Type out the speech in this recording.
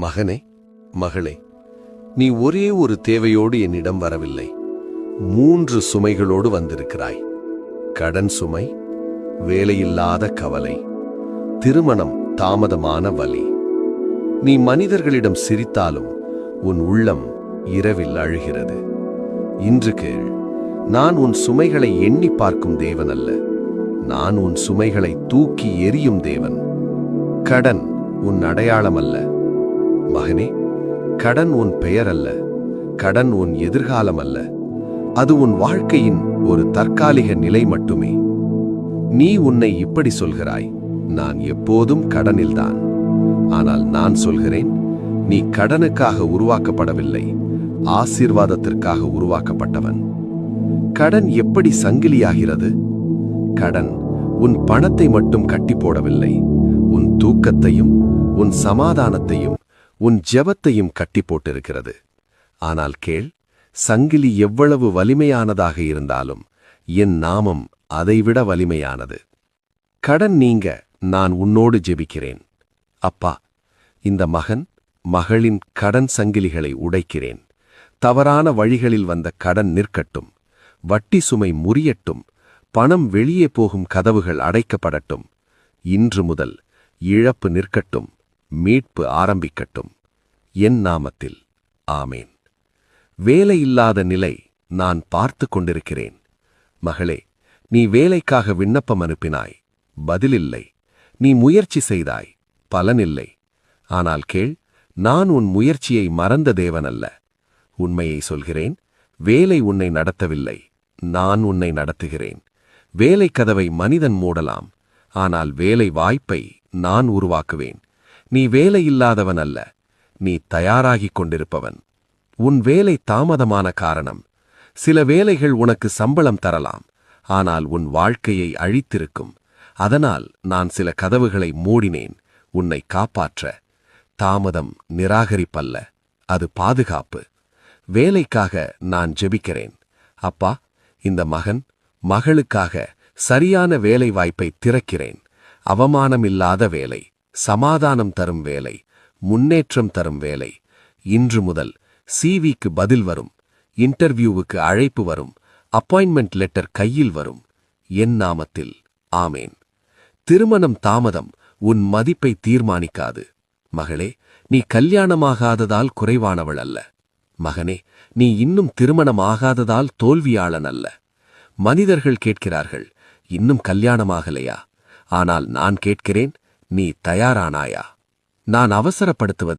மகனே, மகளே, நீ ஒரே ஒரு தேவையோடு என்னிடம் வரவில்லை. 3 சுமைகளோடு வந்திருக்கிறாய். கடன் சுமை, வேலையில்லாத கவலை, திருமணம் தாமதமான வலி. நீ மனிதர்களிடம் சிரித்தாலும் உன் உள்ளம் இரவில் அழுகிறது. இன்று கேள், நான் உன் சுமைகளை எண்ணி பார்க்கும் தேவன் அல்ல, நான் உன் சுமைகளை தூக்கி எறியும் தேவன். கடன் உன் அடையாளம் அல்ல மகனே, கடன் உன் பெயர் அல்ல, கடன் உன் எதிர்காலம் அல்ல, அது உன் வாழ்க்கையின் ஒரு தற்காலிக நிலை மட்டுமே. நீ உன்னை இப்படி சொல்கிறாய், நான் எப்போதும் கடனில்தான். ஆனால் நான் சொல்கிறேன், நீ கடனுக்காக உருவாக்கப்படவில்லை, ஆசீர்வாதத்திற்காக உருவாக்கப்பட்டவன். கடன் எப்படி சங்கிலியாகிறது? கடன் உன் பணத்தை மட்டும் கட்டி போடவில்லை, உன் தூக்கத்தையும் உன் சமாதானத்தையும் உன் ஜெபத்தையும் கட்டி போட்டிருக்கிறது. ஆனால் கேள், சங்கிலி எவ்வளவு வலிமையானதாக இருந்தாலும் என் நாமம் அதைவிட வலிமையானது. கடன் நீங்க நான் உன்னோடு ஜெபிக்கிறேன். அப்பா, இந்த மகன் மகளின் கடன் சங்கிலிகளை உடைக்கிறேன். தவறான வழிகளில் வந்த கடன் நிற்கட்டும், வட்டி சுமை முறியட்டும், பணம் வெளியே போகும் கதவுகள் அடைக்கப்படட்டும். இன்று முதல் இழப்பு நிற்கட்டும், மீட்பு ஆரம்பிக்கட்டும். என் நாமத்தில் ஆமேன். வேலையில்லாத நிலை நான் பார்த்து கொண்டிருக்கிறேன். மகளே, நீ வேலைக்காக விண்ணப்பம் அனுப்பினாய், பதிலில்லை. நீ முயற்சி செய்தாய், பலனில்லை. ஆனால் கேள், நான் உன் முயற்சியை மறந்த தேவன் அல்ல. உண்மையை சொல்கிறேன், வேலை உன்னை நடத்தவில்லை, நான் உன்னை நடத்துகிறேன். வேலை கதவை மனிதன் மூடலாம், ஆனால் வேலை வாய்ப்பை நான் உருவாக்குவேன். நீ வேலையில்லாதவன் அல்ல, நீ தயாராகிக் கொண்டிருப்பவன். உன் வேலை தாமதமான காரணம், சில வேலைகள் உனக்கு சம்பளம் தரலாம், ஆனால் உன் வாழ்க்கையை அழித்திருக்கும். அதனால் நான் சில கதவுகளை மூடினேன், உன்னை காப்பாற்ற. தாமதம் நிராகரிப்பல்ல, அது பாதுகாப்பு. வேலைக்காக நான் ஜெபிக்கிறேன். அப்பா, இந்த மகன் மகளுக்காக சரியான வேலை வாய்ப்பை திறக்கிறேன். அவமானமில்லாத வேலை, சமாதானம் தரும் வேலை, முன்னேற்றம் தரும் வேலை. இன்று முதல் சிவிக்கு பதில் வரும், இன்டர்வியூவுக்கு அழைப்பு வரும், அப்பாயின்மெண்ட் லெட்டர் கையில் வரும். என் நாமத்தில் ஆமேன். திருமணம் தாமதம் உன் மதிப்பை தீர்மானிக்காது. மகளே, நீ கல்யாணமாகாததால் குறைவானவள் அல்ல. மகனே, நீ இன்னும் திருமணமாகாததால் தோல்வியாளன் அல்ல. மனிதர்கள் கேட்கிறார்கள், இன்னும் கல்யாணமாகலையா? ஆனால் நான் கேட்கிறேன், நீ தயாரானாயா? நான் அவசரப்படுத்துவது